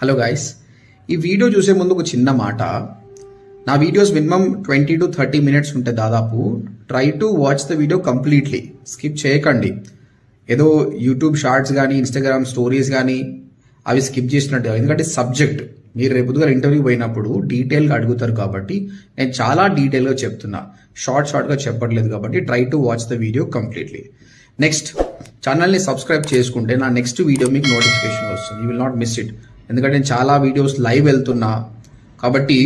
Hello guys, ఈ video చూసే ముందు ఒక చిన్న మాట. నా వీడియోస్ మినిమం 20 to 30 minutes ఉంటాయి దాదాపు. Try to watch the video completely, skip చేయకండి. ఏదో యూట్యూబ్ షార్ట్స్ కానీ ఇన్స్టాగ్రామ్ స్టోరీస్ కానీ అవి స్కిప్ చేసినట్టు. ఎందుకంటే సబ్జెక్ట్ మీరు రేపు ఇంటర్వ్యూ పోయినప్పుడు డీటెయిల్గా అడుగుతారు కాబట్టి నేను చాలా డీటెయిల్గా చెప్తున్నా, షార్ట్గా చెప్పట్లేదు. కాబట్టి try to watch the video completely. Next, ఛానల్ని సబ్స్క్రైబ్ చేసుకుంటే నా నెక్స్ట్ వీడియో మీకు నోటిఫికేషన్ వస్తుంది. You will not miss it. ఎందుకంటే నేను చాలా వీడియోస్ లైవ్ వెళ్తున్నా కాబట్టి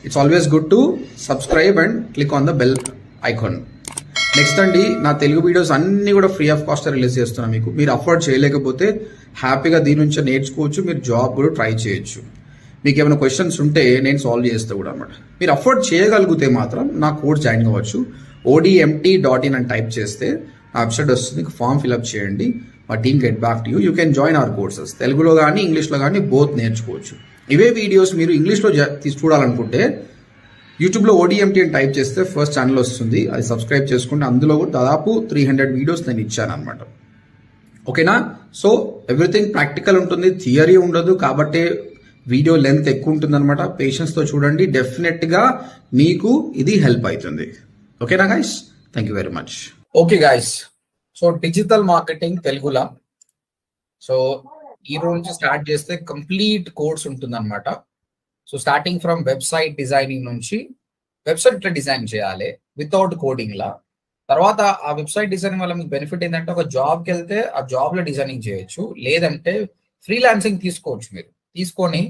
it's always good to subscribe and click on the bell icon. Next అండి, నా తెలుగు వీడియోస్ అన్నీ కూడా ఫ్రీ ఆఫ్ కాస్ట్ రిలీజ్ చేస్తున్నా. మీరు అఫోర్డ్ చేయలేకపోతే హ్యాపీగా దీని నుంచి నేర్చుకోవచ్చు, మీరు జాబ్ కూడా ట్రై చేయొచ్చు. మీకు ఏమైనా క్వశ్చన్స్ ఉంటే నేను సాల్వ్ చేస్తా కూడా అనమాట. మీరు అఫోర్డ్ చేయగలిగితే మాత్రం నా కోర్స్ జాయిన్ కావచ్చు. odmt.in అని టైప్ చేస్తే నా వెబ్సైట్ వస్తుంది, ఫామ్ ఫిల్అప్ చేయండి, మా team get back to you. You can join hour courses. తెలుగులో కానీ ఇంగ్లీష్లో కానీ బోత్ నేర్చుకోవచ్చు. ఇవే వీడియోస్ మీరు ఇంగ్లీష్లో చూడాలనుకుంటే యూట్యూబ్లో ఓడిఎంటీ అని టైప్ చేస్తే ఫస్ట్ ఛానల్ వస్తుంది, అది సబ్స్క్రైబ్ చేసుకుంటే అందులో కూడా దాదాపు 300 వీడియోస్ నేను ఇచ్చాను అనమాట. ఓకేనా? సో ఎవ్రీథింగ్ ప్రాక్టికల్ ఉంటుంది, థియరీ ఉండదు. కాబట్టి వీడియో లెంత్ ఎక్కువ ఉంటుంది అనమాట. పేషెన్స్తో చూడండి, డెఫినెట్గా మీకు ఇది హెల్ప్ అవుతుంది. ఓకేనా guys? Thank you very much. Okay guys, so digital marketing తెలుగులా. సో ఈ రోజు నుంచి స్టార్ట్ చేస్తే కంప్లీట్ కోర్స్ ఉంటుంది అనమాట. So starting from website designing నుంచి వెబ్సైట్ ఎట్లా డిజైన్ చేయాలి వితౌట్ కోడింగ్ లా. తర్వాత ఆ వెబ్సైట్ డిజైనింగ్ వల్ల మీకు బెనిఫిట్ ఏంటంటే ఒక జాబ్కి వెళ్తే ఆ జాబ్ లో డిజైనింగ్ చేయొచ్చు, లేదంటే ఫ్రీలాన్సింగ్ తీసుకోవచ్చు. మీరు తీసుకొని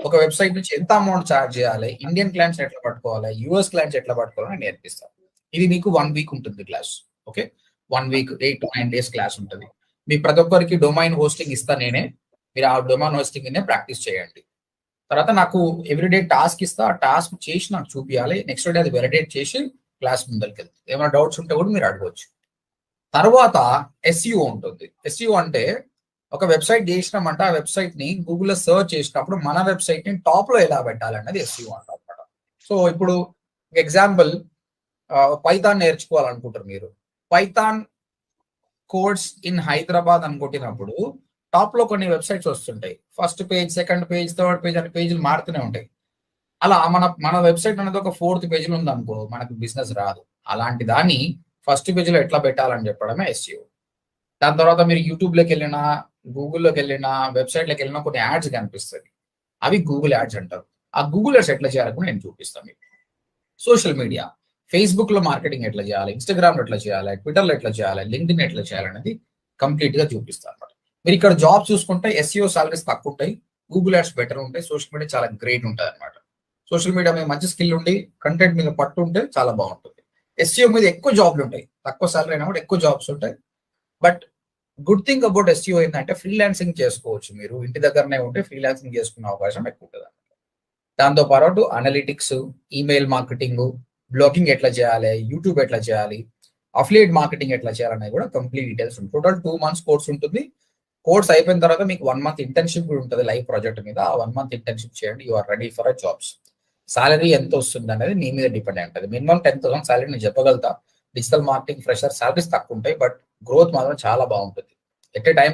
ఒక వెబ్సైట్ నుంచి ఎంత అమౌంట్ ఛార్జ్ చేయాలి, ఇండియన్ క్లయింట్స్ ఎట్లా పట్టుకోవాలి, యూఎస్ క్లయింట్స్ ఎట్లా పట్టుకోవాలని నేర్పిస్తాను. ఇది మీకు 1 week ఉంటుంది class. Okay, 1 week 8 to 9 days class ఉంటుంది. మీ ప్రతి ఒక్కరికి డొమైన్ హోస్టింగ్ ఇస్తా నేనే. మీరు ఆ డొమైన్ హోస్టింగ్ ప్రాక్టీస్ చేయండి. తర్వాత నాకు ఎవ్రీడే టాస్క్ ఇస్తా, ఆ టాస్క్ చేసి నాకు చూపించాలి. నెక్స్ట్ డే అది వెలిడేట్ చేసి క్లాస్ ముందరికి వెళ్తుంది. ఏమైనా డౌట్స్ ఉంటే కూడా మీరు అడగవచ్చు. తర్వాత ఎస్ఈఓ ఉంటుంది. ఎస్ఈఓ అంటే ఒక వెబ్సైట్ చేసినామంటే ఆ వెబ్సైట్ ని గూగుల్లో సర్చ్ చేసినప్పుడు మన వెబ్సైట్ ని టాప్ లో ఎలా పెట్టాలన్నది ఎస్ఈఓ అంటారు. సో ఇప్పుడు ఎగ్జాంపుల్ పైథాన్ నేర్చుకోవాలనుకుంటారు మీరు. పైథాన్ కోర్స్ ఇన్ హైదరాబాద్ అనుకుంటున్నప్పుడు టాప్ లో కొన్ని వెబ్సైట్స్ వస్తుంటాయి. First page, second page, third page అనే పేజీలు మారుతూనే ఉంటాయి. అలా మన వెబ్సైట్ అనేది ఒక 4th పేజీలో ఉంది అనుకో, మనకు బిజినెస్ రాదు. అలాంటి దాన్ని ఫస్ట్ పేజీలో ఎట్లా పెట్టాలని చెప్పడమే ఎస్ఈఓ. దాని తర్వాత మీరు యూట్యూబ్లోకి వెళ్ళినా, గూగుల్లోకి వెళ్ళినా, వెబ్సైట్లోకి వెళ్ళినా కొన్ని యాడ్స్ కనిపిస్తుంది. అవి గూగుల్ యాడ్స్ అంటారు. ఆ గూగుల్ యాడ్స్ ఎట్లా చేయాలని కూడా నేను చూపిస్తాను మీకు. సోషల్ మీడియా, ఫేస్బుక్ లో మార్కెటింగ్ ఎట్లా చేయాలి, ఇన్స్టాగ్రామ్ లో ఎట్లా చేయాలి, ట్విట్టర్ లో ఎట్లా చేయాలి, లింక్డ్ఇన్ ఎట్లా చేయాలనేది కంప్లీట్ గా చూపిస్తాను అనమాట. మీరు ఇక్కడ జాబ్ చూసుకుంటే ఎస్ఈఓ సాలరీస్ తక్కువ ఉంటాయి, గూగుల్ యాడ్స్ బెటర్ ఉంటాయి, సోషల్ మీడియా చాలా గ్రేట్ ఉంటుంది అనమాట. సోషల్ మీడియా మీద మంచి స్కిల్ ఉండి కంటెంట్ మీద పట్టు ఉంటే చాలా బాగుంటుంది. ఎస్ఈఓ మీద ఎక్కువ జాబ్లు ఉంటాయి, తక్కువ సాలరీ అయినా కూడా ఎక్కువ జాబ్స్ ఉంటాయి. But good thing about SEO ఏంటంటే ఫ్రీలాన్సింగ్ చేసుకోవచ్చు. మీరు ఇంటి దగ్గరనే ఉంటే ఫ్రీలాన్సింగ్ చేసుకునే అవకాశం ఎక్కువ ఉంటుంది. దాంతో పాటు అనలిటిక్స్, ఈమెయిల్ మార్కెటింగ్, బ్లాగింగ్ ఎట్లా చేయాలి, యూట్యూబ్ ఎట్లా చేయాలి, అఫిలియేట్ మార్కెటింగ్ ఎట్లా చేయాలనేది కూడా కంప్లీట్ డీటెయిల్స్ ఉంటుంది. టోటల్ 2 months కోర్స్ ఉంటుంది. కోర్స్ అయిపోయిన తర్వాత మీకు 1 month ఇంటర్న్షిప్ కూడా ఉంటుంది లైవ్ ప్రాజెక్ట్ మీద. ఆ 1 month ఇంటర్న్షిప్ చేయండి, you are ready for jobs. Salary ఎంత వస్తుంది అనేది మీ మీద డిపెండ్ అయి ఉంటుంది. మినిమం 10,000 సాలరీ నేను చెప్పగలుగుతా. డిజిటల్ మార్కెటింగ్ ఫ్రెషర్ సాలరీస్ తక్కువ ఉంటాయి, బట్ గ్రోత్ మాత్రం చాలా బాగుంటుంది. ఎట్ ఏ టైం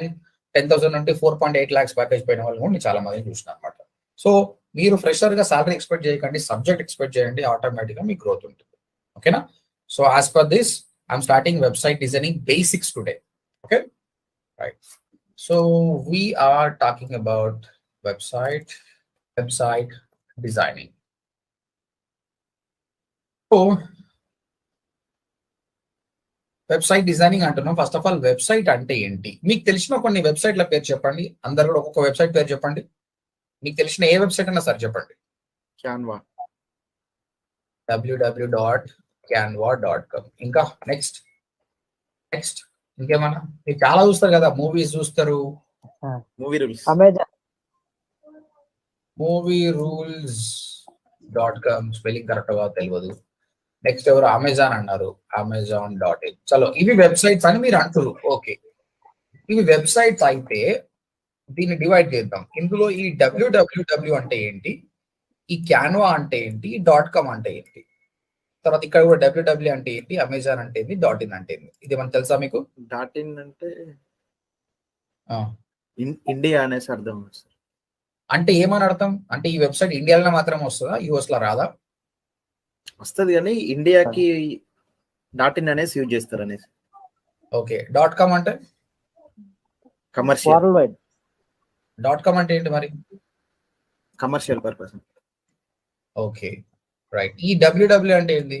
10,000 నుండి 4.8 lakhs ప్యాకేజ్ పోయిన వాళ్ళు కూడా నేను చాలా మంది చూసిన అనమాట. సో మీరు ఫ్రెషర్ గా సాలరీ ఎక్స్పెక్ట్ చేయకండి, సబ్జెక్ట్ ఎక్స్పెక్ట్ చేయండి, ఆటోమేటిక్ గా మీ గ్రోత్ ఉంటుంది. ఓకేనా? So as per this I'm starting website designing basics today. Okay, right. So we are talking about website designing. So website designing అంటున్నాం. ఫస్ట్ ఆఫ్ ఆల్ వెబ్సైట్ అంటే ఏంటి? మీకు తెలిసిన కొన్ని వెబ్సైట్ల పేరు చెప్పండి. అందరు కూడా ఒక్కొక్క వెబ్సైట్ పేరు చెప్పండి. మీకు తెలిసిన ఏ వెబ్సైట్ అన్నా సరే చెప్పండి. Canva, www.canva.com. ఇంకా నెక్స్ట్ ఇంకేమన్నా? మీరు చాలా చూస్తారు కదా, మూవీస్ చూస్తారు. Movie rules, movierulescom spelling correct గా తెలియదు. నెక్స్ట్ ఎవరు? అమెజాన్ అన్నారు, amazon.in. చలో, ఇవి వెబ్సైట్స్ అని మీరు అంటారు. ఓకే, ఇవి వెబ్సైట్స్ అయితే దీన్ని డివైడ్ చేద్దాం. ఇందులో ఈ www అంటే ఏంటి, ఈ క్యాన్వా అంటే ఏంటి, .com అంటే ఏంటి, తర్వాత ఇక్కడ కూడా www అంటే ఏంటి, అమెజాన్ అంటే ఏంటి, .in అంటే ఏంటి, ఇది మనకు తెలుసా మీకు? .in అంటే ఇండియా అనేసి అర్థం సార్. అంటే ఏమని అర్థం? అంటే ఈ వెబ్సైట్ ఇండియాలో మాత్రమే వస్తుందా, యూఎస్ లో రాదా? వస్తుంది కానీ ఇండియాకి .in అనేసి యూజ్ చేస్తారు అనేసి. ఓకే. .com అంటే కమర్షియల్ వరల్డ్ వైడ్. .com అంటే ఏంటి మరి? Commercial purpose. Okay, right. ఈ www అంటే ఏంది?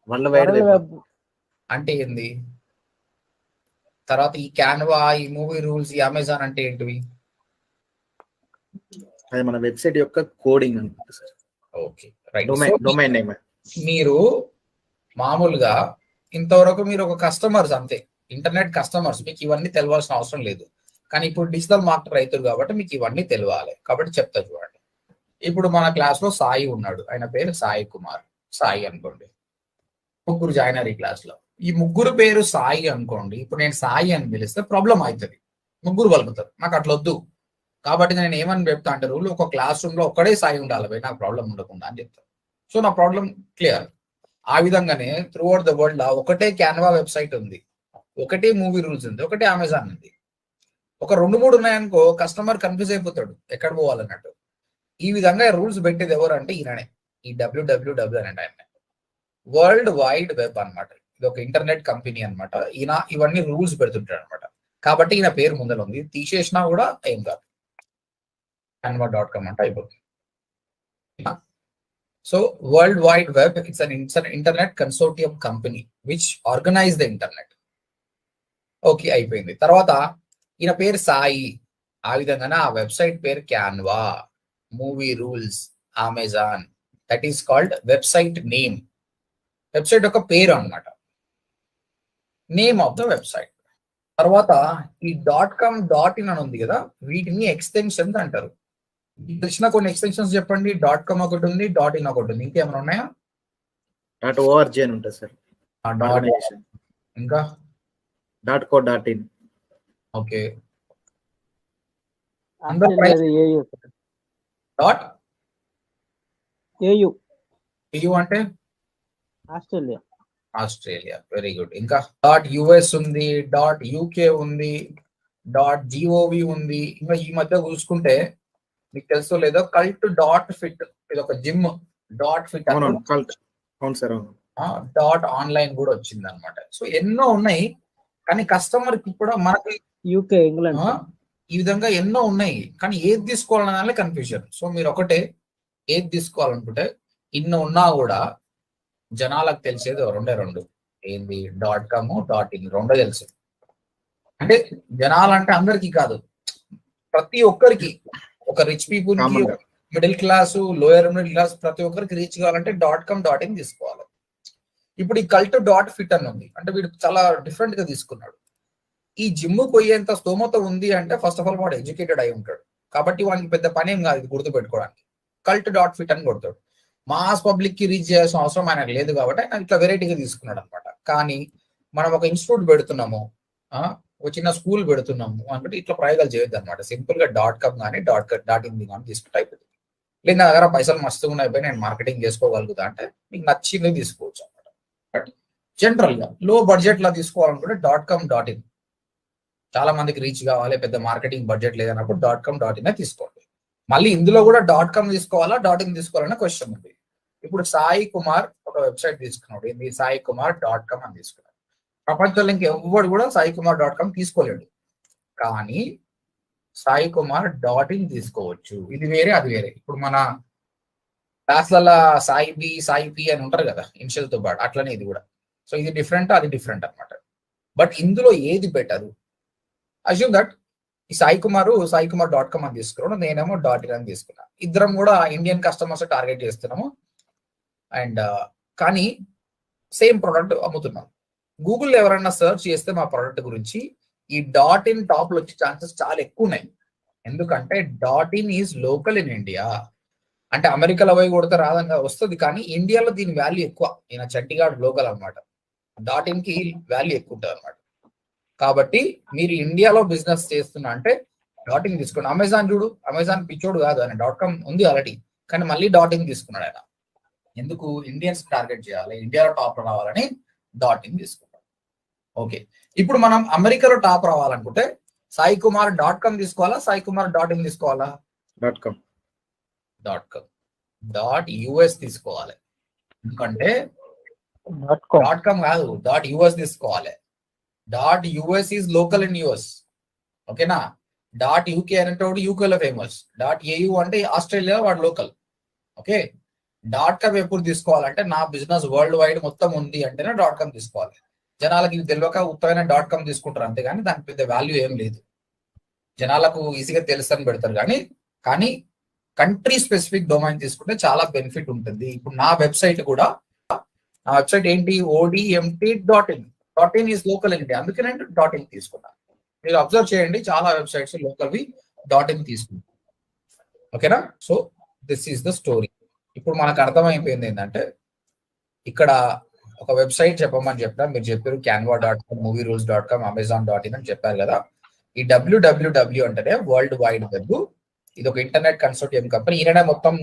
World wide world web. Web అంటే ఏంది? తర్వాత ఈ క్యాన్వా, ఈ మూవీ రూల్స్, ఈ అమెజాన్ అంటే ఏంటివి? అది మన వెబ్సైట్ యొక్క కోడింగ్ అనుకుంటా sir. Okay, right. Domain name. మీరు మామూలుగా ఇంతవరకు మీరు ఒక కస్టమర్స్ అంతే, ఇంటర్నెట్ కస్టమర్స్, మీకు ఇవన్నీ తెలియాల్సిన అవసరం లేదు. కానీ ఇప్పుడు డిజిటల్ మార్కెటర్ రైతులు కాబట్టి మీకు ఇవన్నీ తెలియాలి. కాబట్టి చెప్తా చూడండి. ఇప్పుడు మన క్లాస్ లో సాయి ఉన్నాడు, ఆయన పేరు సాయి కుమార్. సాయి అనుకోండి, ముగ్గురు జాయిన్ అయ్యారు ఈ క్లాస్ లో. ఈ ముగ్గురు పేరు సాయి అనుకోండి. ఇప్పుడు నేను సాయి అని పిలిస్తే ప్రాబ్లం అవుతుంది, ముగ్గురు పలుకుతారు. నాకు అట్లా వద్దు. కాబట్టి నేను ఏమని చెప్తా అంటే, రూల్ ఒక క్లాస్ రూమ్ లో ఒక్కడే సాయి ఉండాలి భయ్, నాకు ప్రాబ్లం ఉండకుండా అని చెప్తాను. సో నా ప్రాబ్లం క్లియర్. ఆ విధంగానే త్రూ అవుట్ ద వరల్డ్ ఒకటే క్యాన్వా వెబ్సైట్ ఉంది, ఒకటే మూవీ రూల్స్ ఉంది, ఒకటే అమెజాన్ ఉంది. ఒక 2-3 ఉన్నాయనుకో కస్టమర్ కన్ఫ్యూజ్ అయిపోతాడు ఎక్కడ పోవాలన్నట్టు. ఈ విధంగా రూల్స్ పెట్టేది ఎవరు అంటే ఈయననే, ఈ www అంటే ఆయన వరల్డ్ వైడ్ వెబ్ అన్నమాట. ఇది ఒక ఇంటర్నెట్ కంపెనీ అన్నమాట. ఈయన ఇవన్నీ రూల్స్ పెడుతుంటాడు అనమాట. కాబట్టి ఈయన పేరు ముందర ఉంది, తీసేసినా కూడా ఏం కాదు, canva.com అంటే అయిపోతుంది. So world wide web it's an internet consortium company which organise the internet. Okay, అయిపోయింది. తర్వాత ఈయన పేరు సాయి. ఆ విధంగానే ఆ వెబ్సైట్ పేరు Canva, movie rules, Amazon. That is called website name. Website యొక్క పేరు అన్నమాట, నేమ్ ఆఫ్ ద వెబ్సైట్. తర్వాత ఈ .com .in అని ఉంది కదా, వీటిని ఎక్స్టెన్షన్స్ అంటారు. తెలిసిన కొన్ని ఎక్స్టెన్షన్స్ చెప్పండి. .com ఒకటి ఉంది, .in ఒకటి ఉంది, ఇంకేమైనా ఉన్నాయా? .org అని ఉంటుంది సార్. ఇంకా .co .in. ఓకే. .eu అంటే ఆస్ట్రేలియా. Very good. ఇంకా .us ఉంది, .uk ఉంది, .gov ఉంది. ఇంకా ఈ మధ్య చూసుకుంటే మీకు తెలుసో లేదో cult.fit, ఇది ఒక జిమ్. .fit అవును సార్. .online కూడా వచ్చింది అనమాట. సో ఎన్నో ఉన్నాయి. కానీ కస్టమర్ కి కూడా మనకి UK, ఇంగ్లాండ్ ఈ విధంగా ఎన్నో ఉన్నాయి. కానీ ఏది తీసుకోవాలనే కన్ఫ్యూజన్. సో మీరు ఒకటే ఏది తీసుకోవాలనుకుంటే, ఇన్ని ఉన్నా కూడా జనాలకు తెలిసేది రెండు ఏంది, .com .in రెండో తెలుసు. అంటే జనాలంటే అందరికీ కాదు, ప్రతి ఒక్కరికి, ఒక రిచ్ పీపుల్ కి, middle class, lower middle class, ప్రతి ఒక్కరికి రీచ్ కావాలంటే .com .in తీసుకోవాలి. ఇప్పుడు ఈ cult.fit అని ఉంది అంటే వీడు చాలా డిఫరెంట్ గా తీసుకున్నాడు. ఈ జిమ్ పోయేంత స్తోమత ఉంది అంటే ఫస్ట్ ఆఫ్ ఆల్ వాడు ఎడ్యుకేటెడ్ అయి ఉంటాడు. కాబట్టి వానికి పెద్ద పని ఏం కాదు ఇది గుర్తు పెట్టుకోవడానికి. cult.fit అని కొడతాడు. మాస్ పబ్లిక్ కి రీచ్ చేయాల్సిన అవసరం ఆయనకు లేదు కాబట్టి ఆయన ఇట్లా వెరైటీగా తీసుకున్నాడు అనమాట. కానీ మనం ఒక ఇన్స్టిట్యూట్ పెడుతున్నాము, ఒక చిన్న స్కూల్ పెడుతున్నాము అంటే ఇట్లా ప్రయోగాలు చేయొద్దు అనమాట. సింపుల్ గా .com కానీ .in కానీ తీసుకుంటే అయిపోతుంది. లేదు నా దగ్గర పైసలు మస్తుగా ఉన్నాయి, నేను మార్కెటింగ్ చేసుకోగలుగుతా అంటే మీకు నచ్చింది తీసుకోవచ్చు అనమాట. బట్ జనరల్ గా లో బడ్జెట్ లా తీసుకోవాలనుకుంటే .com .in. చాలా మందికి రీచ్ కావాలి, పెద్ద మార్కెటింగ్ బడ్జెట్ లేదన్నప్పుడు .com .in తీసుకోండి. మళ్ళీ ఇందులో కూడా .com తీసుకోవాలా .in తీసుకోవాలనే క్వశ్చన్ ఉంది. ఇప్పుడు సాయి కుమార్ ఒక వెబ్సైట్ తీసుకున్నాడు, ఏంది సాయి కుమార్ .com అని తీసుకున్నాడు. ప్రపంచంలో ఇంకెవ్వడు కూడా సాయి కుమార్ .com తీసుకోలేడు. కానీ సాయి కుమార్ .in తీసుకోవచ్చు. ఇది వేరే అది వేరే. ఇప్పుడు మన క్లాస్లలో సాయి పి అని ఉంటారు కదా ఇనిషియల్ తో పాటు, అట్లనే ఇది కూడా. సో ఇది డిఫరెంట్, అది డిఫరెంట్ అనమాట. బట్ ఇందులో ఏది బెటరు? అజ్యూమ్ దట్ ఈ సాయి కుమార్ .com అని తీసుకున్నాడు, నేనేమో .in అని తీసుకున్నా. ఇద్దరం కూడా ఇండియన్ కస్టమర్స్ టార్గెట్ చేస్తున్నాము. అండ్ కానీ సేమ్ ప్రోడక్ట్ అమ్ముతున్నాం. గూగుల్ ఎవరైనా సెర్చ్ చేస్తే మా ప్రోడక్ట్ గురించి ఈ .in టాప్ లో వచ్చే ఛాన్సెస్ చాలా ఎక్కువ ఉన్నాయి. ఎందుకంటే .in is local in India. అంటే అమెరికాలో పోయి కొడితే రాదంగా వస్తుంది, కానీ ఇండియాలో దీని వాల్యూ ఎక్కువ. ఈయన చండీగఢ్ లోకల్ అనమాట. .in కి వాల్యూ ఎక్కువ ఉంటుంది అనమాట. కాబట్టి మీరు ఇండియాలో బిజినెస్ చేస్తున్నా అంటే .in తీసుకోండి. అమెజాన్ చూడు, అమెజాన్ పిచ్చోడు కాదు, ఆయన .com ఉంది ఆల్రెడీ, కానీ మళ్ళీ .in తీసుకున్నాడు ఆయన. ఎందుకు? ఇండియన్స్ టార్గెట్ చేయాలి, ఇండియాలో టాప్ రావాలని .in తీసుకున్నాడు. ఓకే, ఇప్పుడు మనం అమెరికాలో టాప్ రావాలనుకుంటే సాయి కుమార్ .com తీసుకోవాలా, సాయి కుమార్ .in తీసుకోవాలా? .com. డాట్ యుఎస్ తీసుకోవాలి, ఎందుకంటే .com. .com కాదు, .us తీసుకోవాలి. .us is local in US, ఓకేనా. .uk అనేటోడు యూకేలో ఫేమస్. .au అంటే ఆస్ట్రేలియా వాడు లోకల్, ఓకే. .com ఎప్పుడు తీసుకోవాలంటే నా బిజినెస్ వరల్డ్ వైడ్ మొత్తం ఉంది అంటేనే .com తీసుకోవాలి. జనాలకి ఇది తెలియక ఉత్తమైన .com తీసుకుంటారు అంతేగాని దానికి పెద్ద వాల్యూ ఏం లేదు. జనాలకు ఈజీగా తెలుస్తని పెడతారు కానీ కంట్రీ స్పెసిఫిక్ డొమైన్ తీసుకుంటే చాలా బెనిఫిట్ ఉంటుంది. ఇప్పుడు నా వెబ్సైట్ కూడా, నా వెబ్సైట్ ఏంటి, ODMT.in. .in is local India, అందుకే నేను .in తీసుకున్నాను. మీరు అబ్జర్వ్ చేయండి, చాలా వెబ్సైట్స్ లోకల్వి .in తీసుకుంటారు, ఓకేనా. So this is the story. ఇప్పుడు మనకు అర్థమైపోయింది ఏంటంటే, ఇక్కడ ఒక వెబ్సైట్ చెప్పమని చెప్పినా మీరు చెప్పారు canva.com, movierules.com, amazon.in అని చెప్పారు కదా. ఈ www అంటేనే వరల్డ్ వైడ్ వెబ్. ఇది ఒక ఇంటర్నెట్ కన్సోర్టియం కంపెనీ. ఈయననే మొత్తం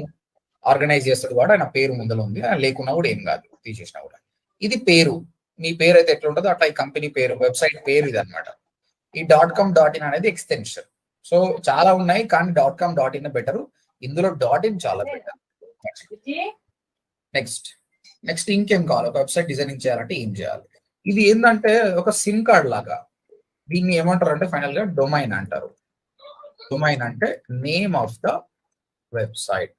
ఆర్గనైజ్ చేస్తుంది కూడా, ఆయన పేరు ముందులో ఉంది. ఆయన లేకున్నా కూడా ఏం కాదు, తీసేసినా కూడా. ఇది పేరు, మీ పేరు అయితే ఎట్లా ఉంటుందో అట్లా ఈ కంపెనీ పేరు, వెబ్సైట్ పేరు ఇది అనమాట. ఈ .com.in అనేది ఎక్స్టెన్షన్. సో చాలా ఉన్నాయి కానీ .com.in బెటర్, ఇందులో .in చాలా బెటర్. నెక్స్ట్ ఇంకేం కావాలి, ఒక వెబ్సైట్ డిజైనింగ్ చేయాలంటే ఏం చేయాలి. ఇది ఏంటంటే ఒక సిమ్ కార్డ్ లాగా. దీన్ని ఏమంటారు అంటే ఫైనల్ గా డొమైన్ అంటారు. డొమైన్ అంటే నేమ్ ఆఫ్ ద వెబ్సైట్.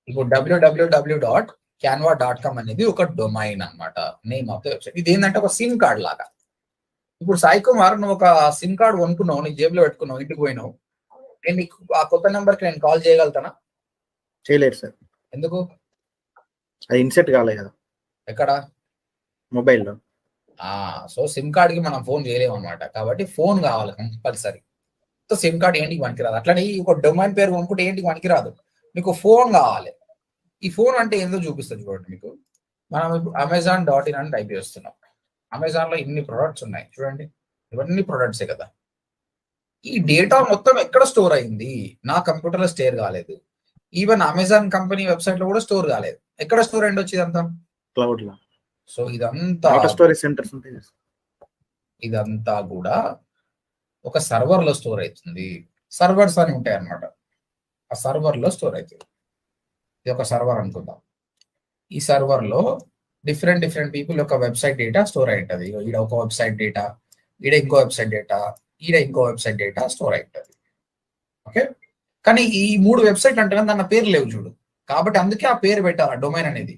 ఇప్పుడు www.canva.com అనేది ఒక డొమైన్ అన్నమాట, నేమ్ ఆఫ్ ద వెబ్సైట్. ఇది ఏంటంటే ఒక సిమ్ కార్డ్ లాగా. ఇప్పుడు సాయి కుమార్, నువ్వు ఒక సిమ్ కార్డ్ కొనుక్కున్నావు, నీ జేబులో పెట్టుకున్నావు, ఇంటికి పోయినావు. నేను నీకు ఆ కొత్త నెంబర్కి నేను కాల్ చేయగలుగుతానా? చేయలేరు సార్. ఎందుకు? అది ఇన్సెట్ కాలే కదా ఎక్కడ, మొబైల్లో. సో సిమ్ కార్డ్ కి మనం ఫోన్ చేయలేము అనమాట. కాబట్టి ఫోన్ కావాలి కంపల్సరీ. సో సిమ్ కార్డ్ ఏంటికి పనికిరాదు. అట్లనే ఒక డొమైన్ పేరు కొనుక్కుంటే ఏంటికి పనికిరాదు, మీకు ఫోన్ కావాలి. ఈ ఫోన్ అంటే ఏందో చూపిస్తుంది చూడండి మీకు. మనం ఇప్పుడు amazon.in అని టైప్ చేస్తున్నాం. అమెజాన్ లో ఇన్ని ప్రొడక్ట్స్ ఉన్నాయి చూడండి, ఇవన్నీ ప్రొడక్ట్సే కదా. ఈ డేటా మొత్తం ఎక్కడ స్టోర్ అయింది, నా కంప్యూటర్ లో స్టోర్ కాలేదు. ఈవెన్ అమెజాన్ కంపెనీ వెబ్సైట్ లో కూడా స్టోర్ కాలేదు. ఎక్కడ స్టోర్ అయింది వచ్చి ఇదంతా? క్లౌడ్ లో. సో ఇదంతా స్టోరేజ్ సెంటర్స్ ఉంటాయి, ఇదంతా కూడా ఒక సర్వర్ లో స్టోర్ అవుతుంది. సర్వర్స్ అని ఉంటాయి అన్నమాట, ఆ సర్వర్ లో స్టోర్ అవుతుంది. ఇది ఒక సర్వర్ అనుకుందాం. ఈ సర్వర్ లో డిఫరెంట్ పీపుల్ యొక్క వెబ్సైట్ డేటా స్టోర్ అయి ఉంటుంది. ఈడ ఒక వెబ్సైట్ డేటా, ఈడ ఇంకో వెబ్సైట్ డేటా, ఈడ ఇంకో వెబ్సైట్ డేటా స్టోర్ అయి ఉంటుంది, ఓకే. కానీ ఈ 3 వెబ్సైట్ అంటే దాని పేరు లేవు చూడు, కాబట్టి అందుకే ఆ పేరు పెట్టాలి డొమైన్ అనేది.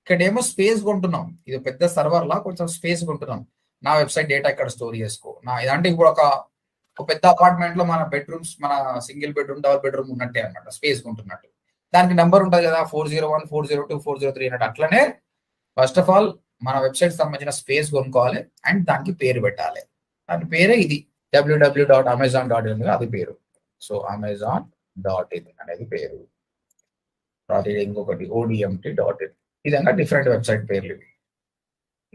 ఇక్కడేమో స్పేస్ కొంటున్నాం, ఇది పెద్ద సర్వర్ లా కొంచెం స్పేస్ కొంటున్నాం. నా వెబ్సైట్ డేటా ఇక్కడ స్టోర్ చేసుకో. ఇదంటే ఇప్పుడు ఒక పెద్ద అపార్ట్మెంట్ లో మన బెడ్రూమ్స్, మన సింగిల్ బెడ్రూమ్, డబుల్ బెడ్రూమ్ ఉన్నట్టే అనమాట, స్పేస్ కొంటున్నట్టు. దానికి నెంబర్ ఉంటుంది కదా, 401, 402, 403 అన్నట్టు. అట్లనే ఫస్ట్ ఆఫ్ ఆల్ మన వెబ్సైట్ సంబంధించిన స్పేస్ కొనుక్కోవాలి అండ్ దానికి పేరు పెట్టాలి. దాని పేరే ఇది www.amazon.in, అది పేరు. సో amazon.in అనేది పేరు. ఇంకొకటి ODMT.in. ఈ విధంగా డిఫరెంట్ వెబ్సైట్ పేర్లు ఇవి.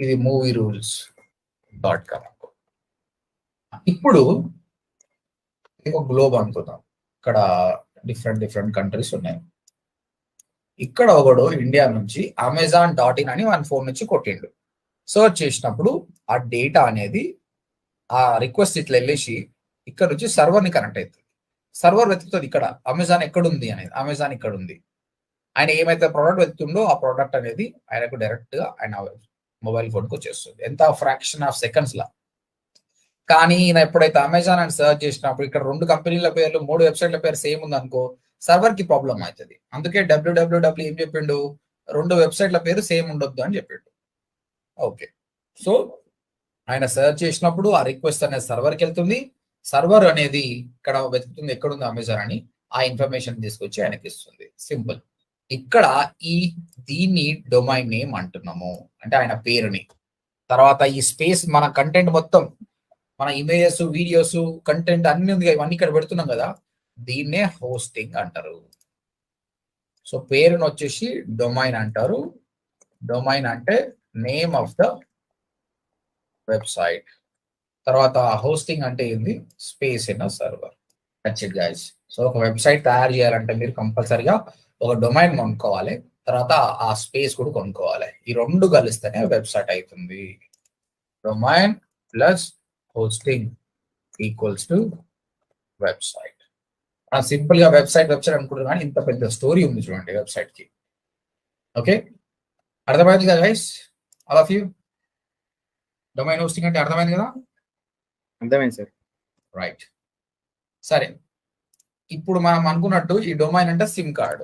ఇది movierules.com. ఇప్పుడు ఒక గ్లోబ్ అనుకుందాం, ఇక్కడ డిఫరెంట్ కంట్రీస్ ఉన్నాయి. ఇక్కడ ఒకడు ఇండియా నుంచి amazon.in అని మన ఫోన్ నుంచి కొట్టిండు. సర్చ్ చేసినప్పుడు ఆ డేటా అనేది, ఆ రిక్వెస్ట్ ఇట్లా వెళ్ళేసి ఇక్కడ నుంచి సర్వర్ ని కనెక్ట్ అవుతుంది. సర్వర్ వెతుకుతుంది ఇక్కడ అమెజాన్ ఎక్కడుంది అనేది. అమెజాన్ ఇక్కడ ఉంది. ఆయన ఏమైతే ప్రోడక్ట్ వెతుకుతుండో ఆ ప్రోడక్ట్ అనేది ఆయనకు డైరెక్ట్ గా ఆయన మొబైల్ ఫోన్ కు వచ్చేస్తుంది. ఎంత ఫ్రాక్షన్ ఆఫ్ సెకండ్స్ లా. కానీ ఈయన ఎప్పుడైతే అమెజాన్ అని సర్చ్ చేసినప్పుడు ఇక్కడ 2 కంపెనీల పేర్లు, 3 వెబ్సైట్ల పేరు సేమ్ ఉంది అనుకో, సర్వర్ కి ప్రాబ్లం అవుతుంది. అందుకే www ఏం చెప్పిండు, 2 వెబ్సైట్ల పేరు సేమ్ ఉండొద్దు అని చెప్పిండు, ఓకే. సో ఆయన సర్చ్ చేసినప్పుడు ఆ రిక్వెస్ట్ అనేది సర్వర్కి వెళ్తుంది. సర్వర్ అనేది ఇక్కడ వెతుకుతుంది ఎక్కడుంది అమెజాన్ అని, ఆ ఇన్ఫర్మేషన్ తీసుకొచ్చి ఆయనకి ఇస్తుంది. సింపుల్. ఇక్కడ దీన్ని డొమైన్ నేమ్ అంటున్నాము, అంటే ఆయన పేరుని. తర్వాత ఈ స్పేస్, మన కంటెంట్ మొత్తం, మన ఇమేజెస్, వీడియోస్, కంటెంట్ అన్ని ఉంది, ఇవన్నీ ఇక్కడ పెడుతున్నాం కదా, దీన్నే హోస్టింగ్ అంటారు. సో పేరుని వచ్చేసి డొమైన్ అంటారు. డొమైన్ అంటే నేమ్ ఆఫ్ ద వెబ్సైట్. తర్వాత హోస్టింగ్ అంటే ఏంది, space in a server. That's it guys. So ఒక వెబ్సైట్ తయారు చేయాలంటే మీరు కంపల్సరిగా ఒక డొమైన్ కొనుక్కోవాలి, తర్వాత ఆ స్పేస్ కూడా కొనుక్కోవాలి. ఈ 2 కలిస్తేనే వెబ్సైట్ అవుతుంది. Domain plus hosting equals to website. Simple గా వెబ్సైట్ అనుకుంటున్నాను, కానీ ఇంత పెద్ద స్టోరీ ఉంది చూడండి వెబ్సైట్ కి. ఓకే, అర్థమైంది కదా guys, all of you? Domain hosting అంటే అర్థమైంది కదా? అర్థమైంది సార్. రైట్, సరే. ఇప్పుడు మనం అనుకున్నట్టు ఈ డొమైన్ అంటే సిమ్ కార్డ్,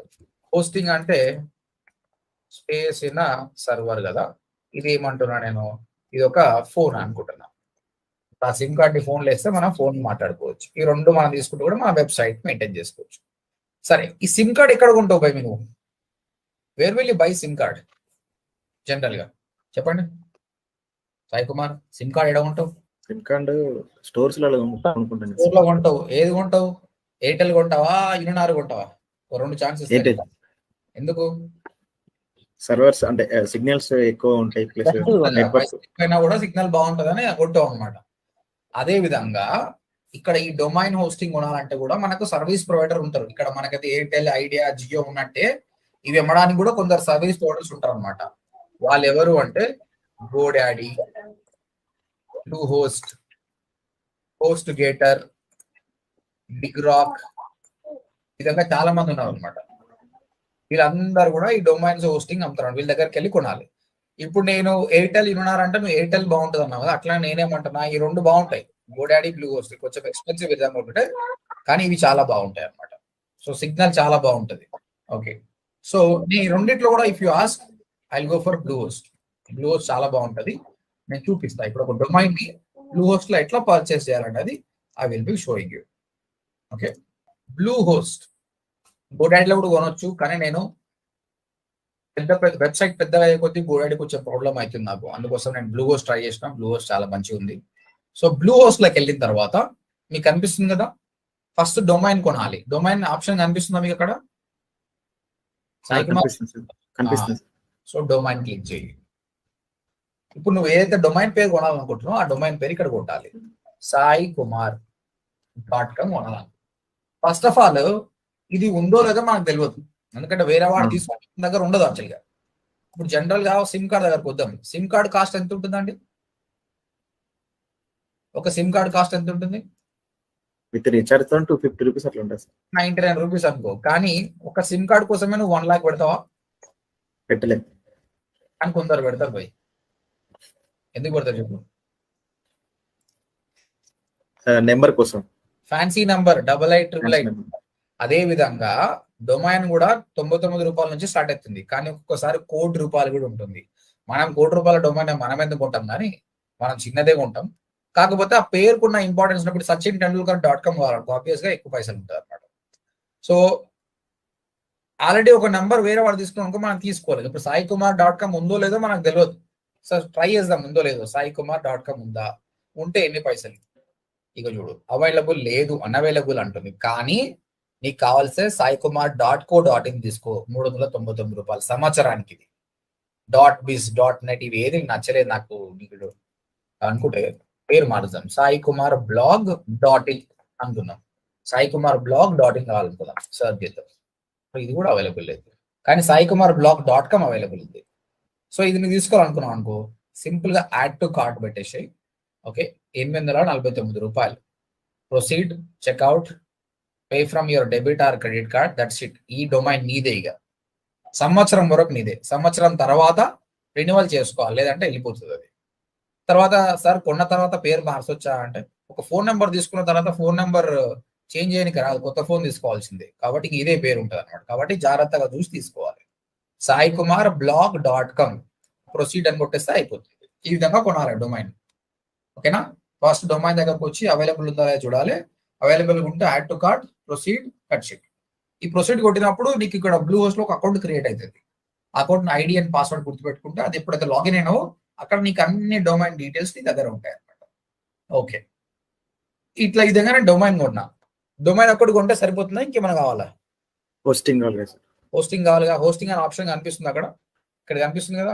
హోస్టింగ్ అంటే స్పేస్ ఇన్ సర్వర్ కదా. ఇది ఏమంటున్నా నేను, ఇది ఒక ఫోన్ అనుకుంటున్నా. ఆ సిమ్ కార్డ్ ని ఫోన్లో వేస్తే మనం ఫోన్ మాట్లాడుకోవచ్చు. ఈ రెండు మనం తీసుకుంటూ కూడా మన వెబ్సైట్ మెయింటైన్ చేసుకోవచ్చు. సరే, ఈ సిమ్ కార్డ్ ఎక్కడ కొంటావు బై నువ్వు? Where will you by SIM card general గా చెప్పండి సాయి కుమార్? సిమ్ కార్డ్ ఎక్కడ కొంటావు? సిమ్ కార్డ్ స్టోర్స్ లో కొనుక్కుంటాను. స్టోర్ లో కొంటావు. ఏది కొంటావు? Airtel కొంటావా, Uninor కొంటావా? ఓ రెండు ఛాన్సెస్. ఎందుకు? సర్వర్స్ అంటే సిగ్నల్స్ ఎక్కువ ఉంటాయి, ప్లస్ అయినా కూడా సిగ్నల్ బాగుంటుందని కొట్టావు అనమాట. అదే విధంగా ఇక్కడ ఈ డొమైన్ హోస్టింగ్ కొనాలంటే కూడా మనకు సర్వీస్ ప్రొవైడర్ ఉంటారు. ఇక్కడ మనకైతే ఎయిర్టెల్, ఐడియా, జియో ఉన్నట్టే ఇవి అమ్మడానికి కూడా కొందరు సర్వీస్ ప్రొవైడర్స్ ఉంటారు అనమాట. వాళ్ళు ఎవరు అంటే GoDaddy, Bluehost, HostGator, BigRock, ఈ విధంగా చాలా మంది ఉన్నారు అనమాట. వీళ్ళందరూ కూడా ఈ డొమైన్స్ హోస్టింగ్ అమ్ముతారు, వీళ్ళ దగ్గరికి వెళ్ళి కొనాలి. ఇప్పుడు నేను ఎయిర్టెల్ యూనినార్ అంటే నువ్వు ఎయిర్టెల్ బాగుంటుంది అన్నావు కదా, అట్లా నేనేమంటున్నా ఈ రెండు బాగుంటాయి, గోడాడీ, బ్లూ హోస్ట్ కొంచెం ఎక్స్పెన్సివ్ విధంగా ఉంటాయి, కానీ ఇవి చాలా బాగుంటాయి అనమాట. సో సిగ్నల్ చాలా బాగుంటది. ఓకే, సో నీ రెండిట్లో కూడా if you ask I will go for blue host. Blue host చాలా బాగుంటది, నేను చూపిస్తా. ఇప్పుడు ఒక డొమైన్ ని బ్లూ హోస్ట్ లో ఎట్లా పర్చేస్ చేయాలనేది I will be showing you. Okay, Bluehost గోడాడీలో కూడా కొనొచ్చు, కానీ నేను పెద్ద వెబ్సైట్ పెద్దగా అయ్యే కొద్దీ గోడాడీకి వచ్చే ప్రాబ్లం అవుతుంది నాకు. అందుకోసం నేను బ్లూ హోస్ట్ ట్రై చేసిన. బ్లూ హోస్ట్ చాలా మంచిగా ఉంది. సో బ్లూ హోస్ట్ లోకి వెళ్ళిన తర్వాత మీకు కనిపిస్తుంది కదా, ఫస్ట్ డొమైన్ కొనాలి. డొమైన్ ఆప్షన్ కనిపిస్తుందా మీకు అక్కడ సాయి కుమార్? కనిపిస్తుంది. సో డొమైన్ క్లిక్ చేయి. ఇప్పుడు నువ్వు ఏదైతే డొమైన్ పేరు కొనాలనుకుంటున్నావు ఆ డొమైన్ పేరు ఇక్కడ కొట్టాలి. సాయి కుమార్ .com కొనాలి. ఫస్ట్ ఆఫ్ ఆల్ ఇది ఉందో లేదో మనకు తెలియదు, ఎందుకంటే వేరే వాడు తీసుకున్న దగ్గర ఉండదు యాక్చువల్గా. ఇప్పుడు జనరల్ గా సిమ్ కార్డ్ దగ్గరకు వద్దాం. సిమ్ కార్డ్ కాస్ట్ ఎంత ఉంటుందండి? ఒక సిమ్ కార్డ్ కాస్ట్ ఎంత ఉంటుంది? విత్ రీఛార్జ్ తో 250 రూపీస్ అట్లా ఉంటుంది, 99 రూపీస్ అనుకో. కానీ ఒక సిమ్ కార్డ్ కోసమే నువ్వు 1 లాక్ పెడతావా? పెట్టలేదు. అని కొందరు పెడతారు పోయి. ఎందుకు పెడతారు చెప్పు? నెంబర్ కోసం, ఫ్యాన్సీ నంబర్ 8888. అదే విధంగా డొమైన్ కూడా 99 రూపాయల నుంచి స్టార్ట్ అవుతుంది, కానీ ఒక్కొక్కసారి ₹1,00,00,000 కూడా ఉంటుంది. మనం ₹1,00,00,000 డొమైన్ మనం ఎందుకు కొంటాం, కానీ మనం చిన్నదే కొంటాం. కాకపోతే ఆ పేరుకున్న ఇంపార్టెన్స్ ఇప్పుడు sachintendular.com కావాలనుకో ఆబ్వియస్ గా ఎక్కువ పైసలు ఉంటుంది అనమాట. సో ఆల్రెడీ ఒక నెంబర్ వేరే వాడు తీసుకున్నాం మనం తీసుకోలేదు. ఇప్పుడు saikumarcom ఉందో లేదో మనకు తెలియదు. సో ట్రై చేద్దాం, ఉందో లేదో. saikumarcom ఉందా, ఉంటే ఎన్ని పైసలు? ఇక చూడు, అవైలబుల్ లేదు, అన్అవైలబుల్ అంటుంది. కానీ నీకు కావాల్సే saikumarco.in తీసుకో, ₹399 సంవత్సరానికి. .biz .net ఇవి ఏది నచ్చలేదు నాకు నీకు అనుకుంటే పేరు మారుద్దాం. saikumarblog.in అనుకున్నాం. saikumarblog.in కావాలనుకుందాం, సర్చ్ చేద్దాం. ఇది కూడా అవైలబుల్ లేదు, కానీ saikumarblog.com అవైలబుల్ ఉంది. సో ఇది నువ్వు తీసుకోవాలనుకున్నాం అనుకో, సింపుల్ గా యాడ్ టు కార్ట్ పెట్టేసాయి. Okay, ₹849. Proceed, checkout, pay from your debit or credit card, that's it. ఈ డొమైన్ నీదే, ఇక సంవత్సరం వరకు నీదే. సంవత్సరం తర్వాత రెన్యువల్ చేసుకోవాలి, లేదంటే వెళ్ళిపోతుంది అది. తర్వాత సార్ కొన్న తర్వాత పేరు మార్చొచ్చా అంటే, ఒక ఫోన్ నెంబర్ తీసుకున్న తర్వాత ఫోన్ నెంబర్ చేంజ్ చేయడానికి రాదు, కొత్త ఫోన్ తీసుకోవాల్సిందే. కాబట్టి ఇదే పేరు ఉంటుంది అనమాట. కాబట్టి జాగ్రత్తగా చూసి తీసుకోవాలి. saikumarblog.com ప్రొసీడ్ అని కొట్టేస్తే అయిపోతుంది. ఈ విధంగా కొనాలి డొమైన్. ఓకేనా? ఫస్ట్ డొమైన్ దగ్గరకు వచ్చి అవైలబుల్ ఉందా చూడాలి. అవైలబుల్ ఉంటే add to cart, proceed, cut sheet. ఈ ప్రొసీడ్ కొట్టినప్పుడు నీకు ఇక్కడ బ్లూ హోస్ట్ లో ఒక అకౌంట్ క్రియేట్ అవుతుంది. అకౌంట్ ఐడి అండ్ పాస్వర్డ్ గుర్తుపెట్టుకుంటే అది ఎప్పుడైతే లాగిన్ అయినావో అక్కడ నీకు అన్ని డొమైన్ డీటెయిల్స్ నీ దగ్గర ఉంటాయి అనమాట. ఓకే, ఇట్లా ఈ విధంగా నేను డొమైన్ కొన్నా. డొమైన్ ఒక్కటి కొంటే సరిపోతుందా, ఇంకేమైనా కావాలా? హోస్టింగ్ కావాలి. హోస్టింగ్ కావాలిగా. హోస్టింగ్ అనే ఆప్షన్ కనిపిస్తుంది అక్కడ, ఇక్కడ కనిపిస్తుంది కదా.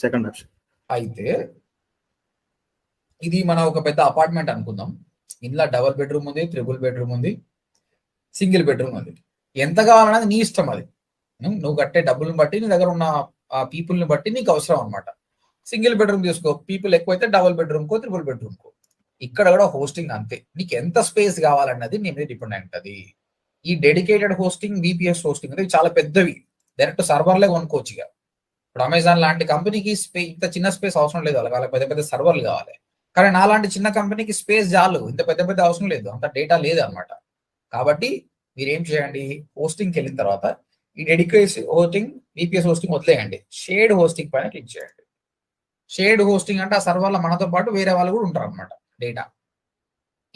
Second option. అయితే ఇది మన ఒక పెద్ద అపార్ట్మెంట్ అనుకుందాం. ఇందులో డబుల్ బెడ్రూమ్ ఉంది, ట్రిపుల్ బెడ్రూమ్ ఉంది, సింగిల్ బెడ్రూమ్ ఉంది. ఎంత కావాలన్నది నీ ఇష్టం. అది నువ్వు కట్టే డబ్బులను బట్టి, నీ దగ్గర ఉన్న పీపుల్ ని బట్టి నీకు అవసరం అనమాట. సింగిల్ బెడ్రూమ్ తీసుకో, పీపుల్ ఎక్కువైతే డబుల్ బెడ్రూమ్ కో, ట్రిపుల్ బెడ్రూమ్ కో. ఇక్కడ కూడా హోస్టింగ్ అంతే, నీకు ఎంత స్పేస్ కావాలన్నది నీ మీద డిపెండ్ అయి ఉంటుంది. ఈ డెడికేటెడ్ హోస్టింగ్, విపిఎస్ హోస్టింగ్ అనేది చాలా పెద్దవి, డైరెక్ట్ సర్వర్లే కొనుక్కోవచ్చు. ఇక ఇప్పుడు అమెజాన్ లాంటి కంపెనీకి ఇంత చిన్న స్పేస్ అవసరం లేదు, వాళ్ళకి పెద్ద పెద్ద సర్వర్లు కావాలి. కానీ నాలాంటి చిన్న కంపెనీకి స్పేస్ చాలు, ఇంత పెద్ద పెద్ద అవసరం లేదు, అంత డేటా లేదు అనమాట. కాబట్టి మీరు ఏం చేయండి, హోస్టింగ్కి వెళ్ళిన తర్వాత ఈ డెడికేటెడ్ హోస్టింగ్, విపిఎస్ హోస్టింగ్ వదిలేయండి, షేర్డ్ హోస్టింగ్ పైన క్లిక్ చేయండి. షేర్డ్ హోస్టింగ్ అంటే ఆ సర్వర్లో మనతో పాటు వేరే వాళ్ళు కూడా ఉంటారు అనమాట డేటా.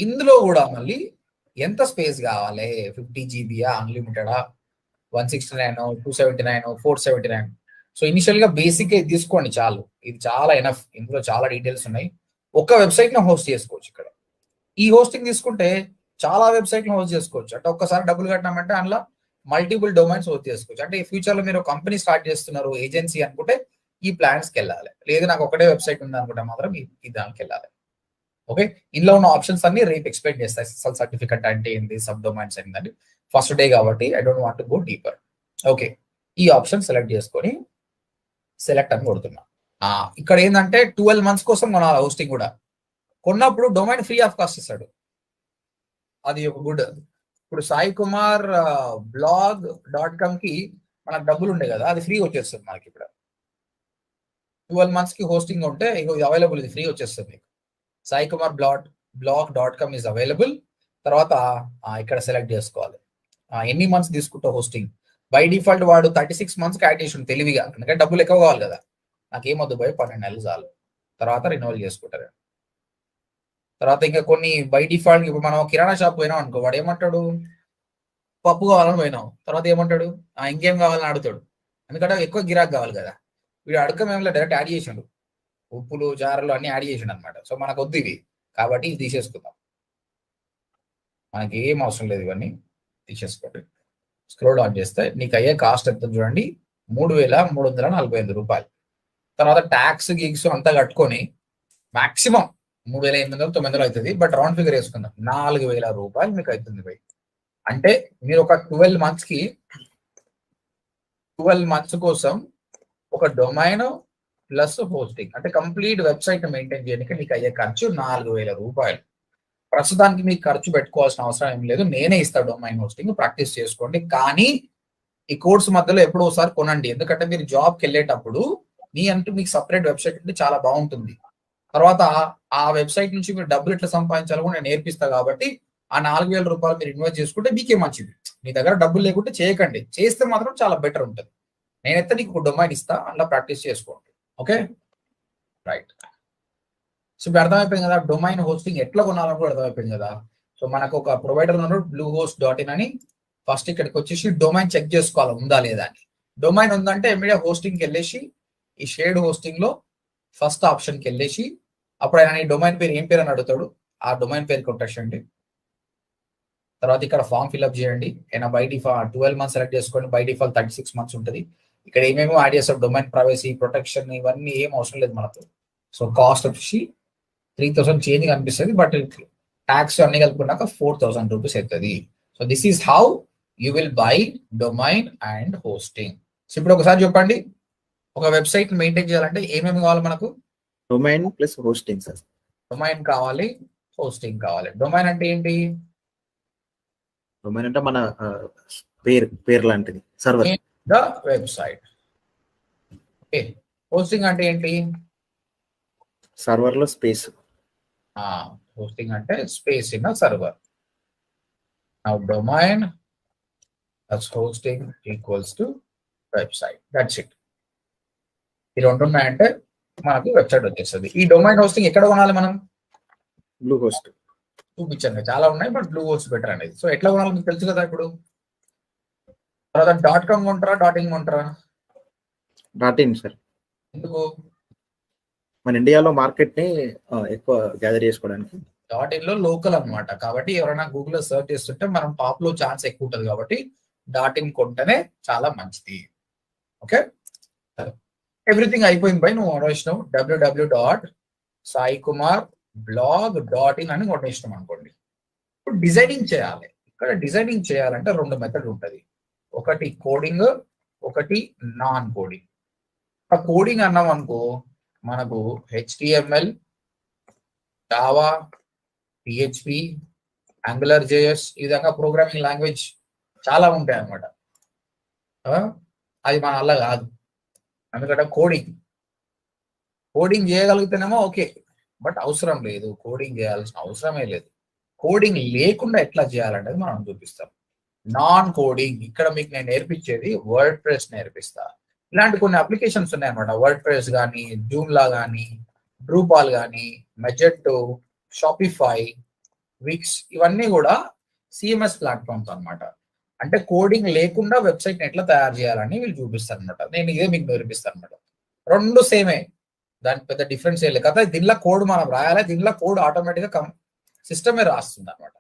ఇందులో కూడా మళ్ళీ ఎంత స్పేస్ కావాలి, 50 జీబీయా, అన్లిమిటెడా, 169, 279, 479. సో ఇనిషియల్ గా బేసిక్ గా ఇది తీసుకోండి చాలు, ఇది చాలా ఎనఫ్. ఇందులో చాలా డీటెయిల్స్ ఉన్నాయి. ఒక వెబ్సైట్ ని హోస్ట్ చేసుకోవచ్చు. ఇక్కడ ఈ హోస్టింగ్ తీసుకుంటే చాలా వెబ్సైట్ ని హోస్ట్ చేసుకోవచ్చు. అంటే ఒక్కసారి డబ్బులు కట్టినామంటే అందులో మల్టిపుల్ డొమైన్స్ హోస్ట్ చేసుకోవచ్చు. అంటే ఈ ఫ్యూచర్ లో మీరు కంపెనీ స్టార్ట్ చేస్తున్నారు, ఏజెన్సీ అనుకుంటే ఈ ప్లాన్స్ కి వెళ్ళాలి. లేదు నాకు ఒకటే వెబ్సైట్ ఉంది అనుకుంటే మాత్రం ఈ దానికి వెళ్ళాలి. ఓకే, ఇందులో ఉన్న ఆప్షన్స్ అన్ని రేపు ఎక్స్ప్లెయిన్ చేస్తాయి. SSL సర్టిఫికెట్ అంటే ఏంటి, సబ్ డొమైన్స్ ఏంటంటే, ఫస్ట్ డే కాబట్టి I don't want to go deeper. Okay, ఈ ఆప్షన్ సెలెక్ట్ చేసుకొని సెలెక్ట్ అని కొడుతున్నా. ఇక్కడ ఏంటంటే 12 months కోసం కొనాలి హోస్టింగ్ కూడా. కొన్నప్పుడు డొమైన్ ఫ్రీ ఆఫ్ కాస్ట్ ఇస్తాడు, అది ఒక గుడ్. ఇప్పుడు సాయి కుమార్ blog.com కి మనకు డబ్బులు ఉండే కదా, అది ఫ్రీ వచ్చేస్తుంది మనకి. ఇప్పుడు 12 months కి హోస్టింగ్ ఉంటే ఇది అవైలబుల్, ఇది ఫ్రీ వచ్చేస్తుంది మీకు. Sai Kumar blog.com is available. తర్వాత ఇక్కడ సెలెక్ట్ చేసుకోవాలి ఎన్ని మంత్స్ తీసుకుంటా హోస్టింగ్. బై డిఫాల్ట్ వాడు 36 months యాడ్ చేసి తెలివిగా, ఎందుకంటే డబ్బులు ఎక్కువ కావాలి కదా. నాకేమొద్దు, 12 నెలలు చాలు, తర్వాత రినోవల్ చేసుకుంటారు. తర్వాత ఇంకా కొన్ని బై డిఫాల్ట్, ఇప్పుడు మనం కిరాణా షాప్ పోయినాం అనుకో, వాడు ఏమంటాడు, పప్పు కావాలని పోయినాం, తర్వాత ఏమంటాడు, ఇంకేం కావాలని అడుగుతాడు, ఎందుకంటే ఎక్కువ గిరాక్ కావాలి కదా. వీడు అడగమేమో డైరెక్ట్ యాడ్ చేసిండు, ఉప్పులు జారలు అన్ని యాడ్ చేసిండు అనమాట. సో మనకు వద్దు ఇవి, కాబట్టి ఇది తీసేసుకుందాం, మనకి ఏం అవసరం లేదు, ఇవన్నీ తీసేసుకోండి. స్క్రోల్ ఆన్ చేస్తే నీకు అయ్యే కాస్ట్ ఎంత చూడండి, 3,345 రూపాయలు. తర్వాత ట్యాక్స్ గిగ్స్ అంతా కట్టుకొని మాక్సిమం 3,800-900 అవుతుంది. బట్ రౌండ్ ఫిగర్ వేసుకుందాం, 4,000 రూపాయలు మీకు అవుతుంది బై. అంటే మీరు ఒక 12 months కి 12 months కోసం ఒక డొమైన్ ప్లస్ హోస్టింగ్, అంటే కంప్లీట్ వెబ్సైట్ మెయింటైన్ చేయడానికి నీకు అయ్యే ఖర్చు 4,000 రూపాయలు. ప్రస్తుతానికి మీకు ఖర్చు పెట్టుకోవాల్సిన అవసరం ఏం లేదు, నేనే ఇస్తాను డొమైన్ హోస్టింగ్, ప్రాక్టీస్ చేసుకోండి. కానీ ఈ కోర్స్ మధ్యలో ఎప్పుడో ఒకసారి కొనండి, ఎందుకంటే మీరు జాబ్కి వెళ్ళేటప్పుడు మీకు సపరేట్ వెబ్సైట్ ఉంటే చాలా బాగుంటుంది. తర్వాత ఆ వెబ్సైట్ నుంచి మీరు డబ్బులు ఎట్లా సంపాదించాలో కూడా నేను నేర్పిస్తా. కాబట్టి ఆ 4,000 రూపాయలు మీరు ఇన్వెస్ట్ చేసుకుంటే మీకే మంచిది. మీ దగ్గర డబ్బులు లేకుంటే చేయకండి, చేస్తే మాత్రం చాలా బెటర్ ఉంటుంది. నేనైతే నీకు ఒక డొమైన్ ఇస్తా, అలా ప్రాక్టీస్ చేసుకోండి. Okay, right. సో ఇప్పుడు అర్థమైపోయింది కదా, డొమైన్ హోస్టింగ్ ఎట్లా కొనాలని కూడా అర్థమైపోయింది కదా. సో మనకు ఒక ప్రొవైడర్ ఉన్నాడు bluehost.in అని. ఫస్ట్ ఇక్కడికి వచ్చేసి డొమైన్ చెక్ చేసుకోవాలి ఉందా లేదా అని. డొమైన్ ఉందంటే ఇమీడియట్ హోస్టింగ్కి వెళ్ళేసి ఈ షేర్డ్ హోస్టింగ్ లో ఫస్ట్ ఆప్షన్కి వెళ్ళేసి, అప్పుడు ఆయన ఈ డొమైన్ పేరు ఏం పేరు అని అడుగుతాడు, ఆ డొమైన్ పేరు కొట్టేసండి. తర్వాత ఇక్కడ ఫామ్ ఫిల్అప్ చేయండి. అయినా బై డిఫాల్ట్ 12 months సెలెక్ట్ చేసుకోండి, బై డిఫాల్ట్ 36 months ఉంటుంది. ఇక్కడ ఏమేమో యాడ్ చేస్తాడు, డొమైన్ ప్రైవసీ, ప్రొటెక్షన్, ఇవన్నీ ఏం అవసరం లేదు మనకు. సో కాస్ట్ వచ్చి 3,000 చేంజ్ కనిపిస్తుంది, బట్ ట్యాక్స్ అన్ని కలుపుకున్నాక 4,000 రూపీస్ అవుతుంది. So this is how you will buy domain and hosting. So ఇప్పుడు ఒకసారి చెప్పండి, ఒక వెబ్సైట్ మెయింటైన్ చేయాలంటే ఏమేమి కావాలి మనకు? Domain plus hosting sir. Domain కావాలి, హోస్టింగ్ కావాలి. డొమైన్ అంటే ఏంటి? డొమైన్ అంటే మన పేరు లాంటిది, server. The website. Okay, hosting అంటే ఏంటి? సర్వర్ లో స్పేస్. హోస్టింగ్ అంటే space in server. Now domain plus hosting equals to website, that's it. ఈ రెండు ఉన్నాయంటే మనకు వెబ్సైట్ వచ్చేస్తుంది. ఈ డొమైన్ హోస్టింగ్ ఎక్కడ కొనాలి మనం? Bluehost. చూపించాను, చాలా ఉన్నాయి, బట్ Bluehost బెటర్ అనేది. సో ఎట్లా కొనాలి మీకు తెలుసు కదా. ఇప్పుడు తర్వాత .com కొంటారా, .in కొంటారా? .in sir. ఎందుకు? మన ఇండియాలో మార్కెట్ ని ఎక్కువ గ్యాదర్ చేసుకోవడానికి. .in లో లోకల్ అన్నమాట, కాబట్టి ఎవరైనా గూగుల్లో సెర్చ్ చేస్తుంటే మనం టాప్ లో ఛాన్స్ ఎక్కువ ఉంటుంది. కాబట్టి .in కొంటేనే చాలా మంచిది. ఓకే, ఎవ్రీథింగ్ అయిపోయింది బై. నువ్వు కొట్టేసినావు www.saikumar.blog.in అని కొట్టేసినాం అనుకోండి. ఇప్పుడు డిజైనింగ్ చేయాలి. ఇక్కడ డిజైనింగ్ చేయాలంటే 2 మెథడ్ ఉంటుంది, ఒకటి కోడింగ్, ఒకటి నాన్ కోడింగ్. ఆ కోడింగ్ అన్నాం అనుకో, మనకు HTML, జావా, PHP, AngularJS ఈ విధంగా ప్రోగ్రామింగ్ లాంగ్వేజ్ చాలా ఉంటాయి అన్నమాట. అది మన వల్ల కాదు. ఎందుకంటే కోడింగ్ చేయగలిగితేనేమో ఓకే, బట్ అవసరం లేదు, కోడింగ్ చేయాల్సిన అవసరమే లేదు. కోడింగ్ లేకుండా ఎట్లా చేయాలనేది మనం చూపిస్తాం. నాన్ కోడింగ్ ఇక్కడ మీకు నేను నేర్పించేది వర్డ్ ప్రెస్ నేర్పిస్తా. ఇలాంటి కొన్ని అప్లికేషన్స్ ఉన్నాయన్నమాట. వర్డ్ ప్రెస్ కానీ, జూమ్లా కానీ, డ్రూపాల్ కానీ, మెజెట్టో, షాపిఫై, విక్స్, ఇవన్నీ కూడా సిఎంఎస్ ప్లాట్ఫామ్స్ అన్నమాట. అంటే కోడింగ్ లేకుండా వెబ్సైట్ ఎట్లా తయారు చేయాలని వీళ్ళు చూపిస్తారు అనమాట. నేను ఇదే మీకు నేర్పిస్తాను అనమాట. రెండు సేమే, దానికి పెద్ద డిఫరెన్స్ ఏ లేదు కదా. దీనిలో కోడ్ మనం రాయాలి, దీనిలో కోడ్ ఆటోమేటిక్ గా సిస్టమే రాస్తుంది అనమాట.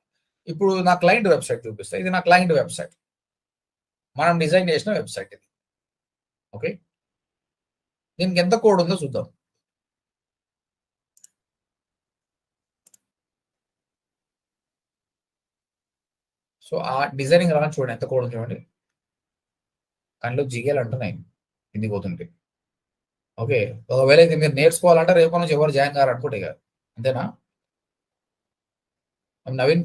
ఇప్పుడు నా క్లయింట్ వెబ్సైట్ చూపిస్తా. ఇది నా క్లయింట్ వెబ్సైట్, మనం డిజైన్ చేసిన వెబ్సైట్ ఇది. ఓకే, దీనికి ఎంత కోడ్ ఉందో చూద్దాం. సో ఆ డిజైనింగ్ రా చూడండి, ఎంత కోడ్ చూడండి. కళ్ళు జిగేలు అంటున్నాయి కిందికి పోతుంటే. ఓకే, ఒకవేళ ఇది మీరు నేర్చుకోవాలంటే రేపు నుంచి ఎవరు జాయిన్ కారు అనుకుంటే కాదు, అంతేనా? నవీన్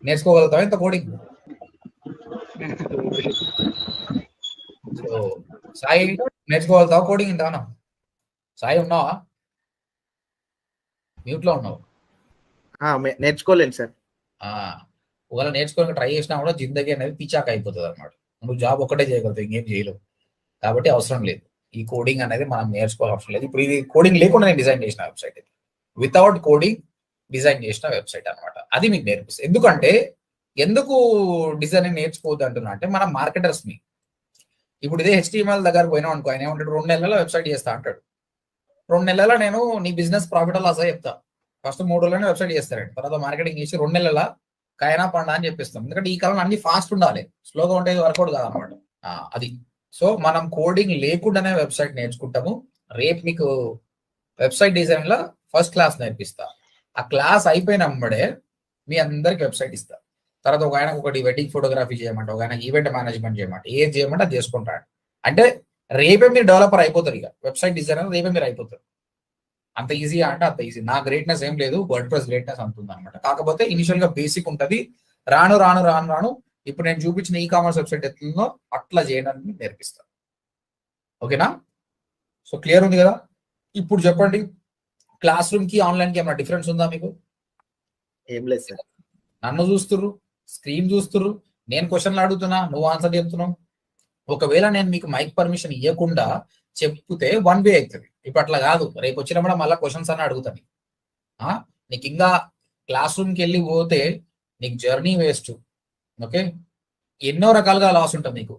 నేర్చుకోగలుగుతావా ఇంత కోడింగ్? సో సాయి నేర్చుకోగలుగుతావా కోడింగ్ ఇంతనా? సాయి ఉన్నావా? మ్యూట్ లో ఉన్నావు. నేర్చుకోలేను సార్. ఒకవేళ నేర్చుకోవడానికి ట్రై చేసినా కూడా జిందగీ అనేది పిచ్చాక అయిపోతుంది అనమాట. నువ్వు జాబ్ ఒకటే చేయగలుగుతావు, ఇంకేం చేయలేవు. కాబట్టి అవసరం లేదు ఈ కోడింగ్ అనేది, మనం నేర్చుకోవాల్సిన అవసరం లేదు. ఇప్పుడు ఇది కోడింగ్ లేకుండా నేను డిజైన్ చేసిన వెబ్సైట్, ఇది వితౌట్ కోడింగ్ డిజైన్ చేసిన వెబ్సైట్ అనమాట. అది మీకు నేర్పిస్తుంది. ఎందుకంటే ఎందుకు డిజైనింగ్ నేర్చుకోవద్దు అంటున్నా అంటే, మనం మార్కెటర్స్ మీ ఇప్పుడు ఇదే HTML దగ్గర పోయినాం అనుకో, ఆయన ఏమంటాడు 2 నెలల్లో వెబ్సైట్ చేస్తా అంటాడు. 2 నెలల నేను నీ బిజినెస్ ప్రాఫిట్ లాస్ చెప్తా. ఫస్ట్ 3 రోజులనే వెబ్సైట్ చేస్తారండి, తర్వాత మార్కెటింగ్ చేసి 2 నెలల కైనా పండా అని చెప్పిస్తాం. ఎందుకంటే ఈ కాలంలో అన్ని ఫాస్ట్ ఉండాలి, స్లోగా ఉంటే వర్కౌట్ కాదనమాట. అది సో మనం కోడింగ్ లేకుండానే వెబ్సైట్ నేర్చుకుంటాము. రేపు మీకు వెబ్సైట్ డిజైన్ లో ఫస్ట్ క్లాస్ నేర్పిస్తా. ఆ క్లాస్ అయిపోయినప్పుడే మీ అందరికి వెబ్సైట్ ఇస్తా. తర్వాత ఒక ఆయన ఒకటి వెడ్డింగ్ ఫోటోగ్రఫీ చేయమంటే, ఒక ఆయన ఈవెంట్ మేనేజ్మెంట్ చేయమంటే, ఏది చేయమంటే అది చేసుకుంటాడు. అంటే రేపే మీరు డెవలపర్ అయిపోతారు, ఇక వెబ్సైట్ డిజైనర్ రేపే మీరు అయిపోతారు. అంత ఈజీ అంటే అంత ఈజీ. నా గ్రేట్నెస్ ఏం లేదు, వర్డ్ ప్రెస్ గ్రేట్నెస్ అంటుంది అనమాట. కాకపోతే ఇనిషియల్ గా బేసిక్ ఉంటుంది, రాను రాను రాను రాను ఇప్పుడు నేను చూపించిన కామర్స్ వెబ్సైట్ ఎట్లుందో అట్లా చేయడానికి నేర్పిస్తాను. ఓకేనా? సో క్లియర్ ఉంది కదా? ఇప్పుడు చెప్పండి, క్లాస్ రూమ్ కి ఆన్లైన్ కి ఏమైనా డిఫరెన్స్ ఉందా మీకు? ఏం లేదు సార్. నన్ను చూస్తుర్రు, స్క్రీన్ చూస్తుర్రు, నేను క్వశ్చన్లు అడుగుతున్నా, నువ్వు ఆన్సర్ చెప్తున్నావు. ఒకవేళ నేను మీకు మైక్ పర్మిషన్ ఇవ్వకుండా చెప్తే 1 వే అవుతుంది. ఇప్పుడు అట్లా కాదు, రేపు వచ్చినప్పుడు మళ్ళీ క్వశ్చన్స్ అని అడుగుతాను. నీకు ఇంకా క్లాస్ రూమ్కి వెళ్ళి పోతే నీకు జర్నీ వేస్ట్. ఓకే, ఎన్నో రకాలుగా లాస్ ఉంటుంది నీకు.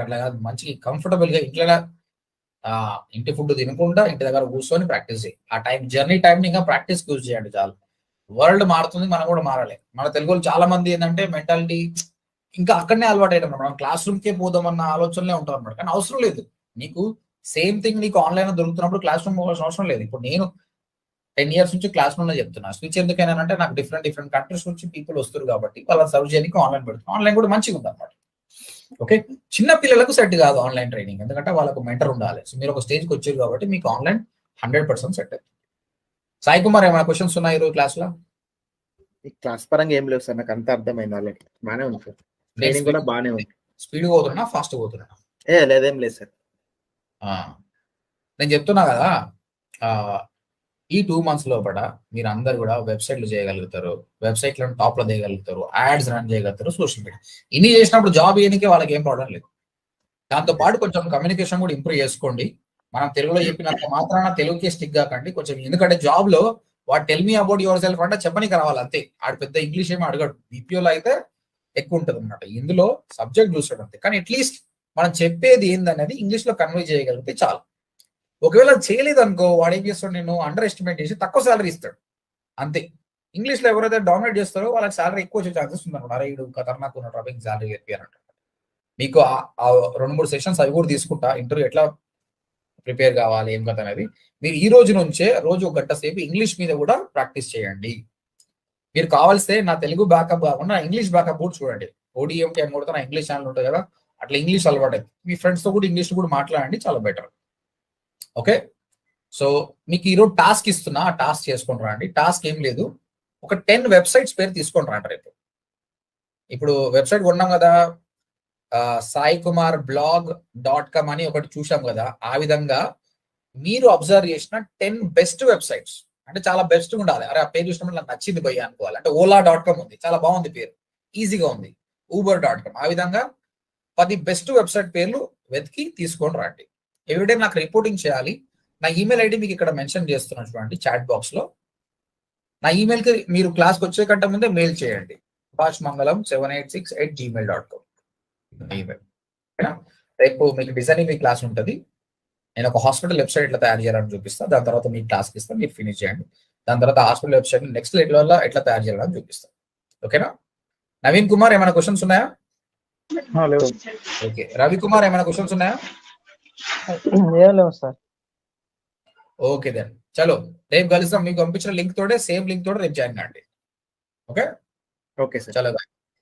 అట్లా కాదు, మంచి కంఫర్టబుల్ గా ఇంటి ఫుడ్ తినకుండా ఇంటి దగ్గర కూర్చొని ప్రాక్టీస్ చేయి. ఆ టైం జర్నీ టైం ఇంకా ప్రాక్టీస్ యూజ్ చేయండి చాలు. వరల్డ్ మారుతుంది, మనం కూడా మారాలి. మన తెలుగులో చాలా మంది ఏంటంటే మెంటాలిటీ ఇంకా అక్కడనే అలవాటు అయ్యారు. మనం క్లాస్ రూమ్కే పోదామన్న ఆలోచనలే ఉంటారు అన్నమాట. కానీ అవసరం లేదు, నీకు సేమ్ థింగ్ నీకు ఆన్లైన్ దొరుకుతున్నప్పుడు క్లాస్ రూమ్ పోవాల్సిన అవసరం లేదు. ఇప్పుడు నేను 10 years నుంచి క్లాస్ రూమ్ లో చెప్తున్నా. స్విచ్ ఎందుకైనా అంటే నాకు డిఫరెంట్ కంట్రీస్ నుంచి పీపుల్ వస్తారు కాబట్టి వాళ్ళని సర్వ్ చేయడానికి ఆన్లైన్ పెడుతున్నాను. ఆన్లైన్ కూడా మంచిగా ఉంది అనమాట. ఓకే, చిన్న పిల్లలకు సెట్ కాదు ఆన్లైన్ ట్రైనింగ్, ఎందుకంటే వాళ్ళకు మెంటర్ ఉండాలి. సో మీరు ఒక స్టేజ్కి వచ్చారు కాబట్టి మీకు ఆన్లైన్ 100% సెట్ అవుతుంది. సాయి కుమార్, ఏమైనా క్వశ్చన్స్ ఉన్నాయి ఈరోజు క్లాస్ లో? క్లాస్ పరంగా ఏం లేవు సార్, నాకు అంతా అర్థమైంది ఆల్రెడీ. బాగానే ఉంది సార్, ట్రైనింగ్ కూడా బాగానే ఉంది. స్పీడ్ పోతున్నా, ఫాస్ట్ పోతున్నా? లేదేం లేదు సార్. నేను చెప్తున్నా కదా, ఈ 2 months లోపల మీరు అందరు కూడా వెబ్సైట్లు చేయగలుగుతారు, వెబ్సైట్లను టాప్ లో చేయగలుగుతారు, యాడ్స్ రన్ చేయగలుగుతారు, సోషల్ మీడియా. ఇన్ని చేసినప్పుడు జాబ్ చేయడానికి వాళ్ళకి ఏం ప్రాబ్లం లేదు. దాంతో పాటు కొంచెం కమ్యూనికేషన్ కూడా ఇంప్రూవ్ చేసుకోండి. మనం తెలుగులో చెప్పినంత మాత్రాన తెలుగుకే స్టిక్ కాకండి కొంచెం. ఎందుకంటే జాబ్ లో వాడు tell me about your self అంటే చెప్పనికి రావాలి అంతే. ఆడు పెద్ద ఇంగ్లీష్ ఏమీ అడగడు. బీపీఓలో అయితే ఎక్కువ ఉంటుంది అనమాట. ఇందులో సబ్జెక్ట్ చూసాడు అంతే. కానీ అట్లీస్ట్ మనం చెప్పేది ఏందనేది ఇంగ్లీష్ లో కన్వే చేయగలిగితే చాలు. ఒకవేళ చేయలేదు అనుకో, వాడు ఏం చేస్తాడు, నేను అండర్ ఎస్టిమేట్ చేసి తక్కువ శాలరీ ఇస్తాడు అంతే. ఇంగ్లీష్ లో ఎవరైతే డామినేట్ చేస్తారో వాళ్ళకి శాలరీ ఎక్కువ వచ్చే ఛాన్సెస్ ఉంది అనుకో. అరే వీడు ఖతర్నాక్ ఉన్న టాపిక్ శాలరీ చెప్పారంట. మీకు 2-3 సెషన్స్ అవి కూడా తీసుకుంటా, ఇంటర్వ్యూ ఎట్లా ప్రిపేర్ కావాలి ఏం కదా అనేది. మీరు ఈ రోజు నుంచే రోజు 1 గంట సేపు ఇంగ్లీష్ మీద కూడా ప్రాక్టీస్ చేయండి. మీరు కావాల్స్తే నా తెలుగు బ్యాకప్ కాకుండా ఇంగ్లీష్ బ్యాకప్ కూడా చూడండి. ODMT అని కూడా నా ఇంగ్లీష్ ఛానల్ ఉంటుంది కదా, అట్లా ఇంగ్లీష్ అలవాటు. మీ ఫ్రెండ్స్ తో కూడా ఇంగ్లీష్ కూడా మాట్లాడండి, చాలా బెటర్. ఓకే, సో మీకు ఈరోజు టాస్క్ ఇస్తున్నా, ఆ టాస్క్ చేసుకొని రండి. టాస్క్ ఏం లేదు, ఒక 10 వెబ్సైట్స్ పేరు తీసుకొని రండి రేపు. ఇప్పుడు వెబ్సైట్ కొన్నాం కదా, saikumarblog.com అని ఒకటి చూసాం కదా, ఆ విధంగా మీరు అబ్జర్వ్ చేసిన 10 బెస్ట్ వెబ్సైట్స్, అంటే చాలా బెస్ట్ ఉండాలి. అరే ఆ పేరు చూసినప్పుడు నాకు నచ్చింది భయ్య అనుకోవాలి. అంటే ola.com ఉంది, చాలా బాగుంది పేరు, ఈజీగా ఉంది. uber.com, ఆ విధంగా 10 బెస్ట్ వెబ్సైట్ పేర్లు వెతికి తీసుకొని రండి. ఎవ్రీడే నాకు రిపోర్టింగ్ చేయాలి. నా ఈమెయిల్ ఐడి మీకు ఇక్కడ మెన్షన్ చేస్తున్నాను చూడండి చాట్ బాక్స్ లో. నా ఈమెయిల్ కి మీరు క్లాస్కి వచ్చే కంటే ముందే మెయిల్ చేయండి, bashmangalam786@gmail.com ఈమెయిల్. రేపు మీకు డిజైనింగ్ క్లాస్ ఉంటుంది. నేను ఒక హాస్పిటల్ వెబ్సైట్ ఎట్లా తయారు చేయాలని చూపిస్తాను. దాని తర్వాత మీ క్లాస్కి ఇస్తాను, మీరు ఫినిష్ చేయండి. దాని తర్వాత హాస్పిటల్ వెబ్సైట్ నెక్స్ట్ ఎట్లా తయారు చేయాలని చూపిస్తాను. ఓకేనా? నవీన్ కుమార్ ఏమైనా క్వశ్చన్స్ ఉన్నాయా? లేవు. ఓకే, రవి కుమార్ ఏమైనా క్వశ్చన్స్ ఉన్నాయా? ఏం లేవు సార్. ఓకే దెన్ చలో, రేపు కలుస్తాం. మీకు పంపించిన లింక్ తోటే, సేమ్ లింక్ తోటే రేపు జాయిన్ కండి. Okay okay sir. చలో బాయ్.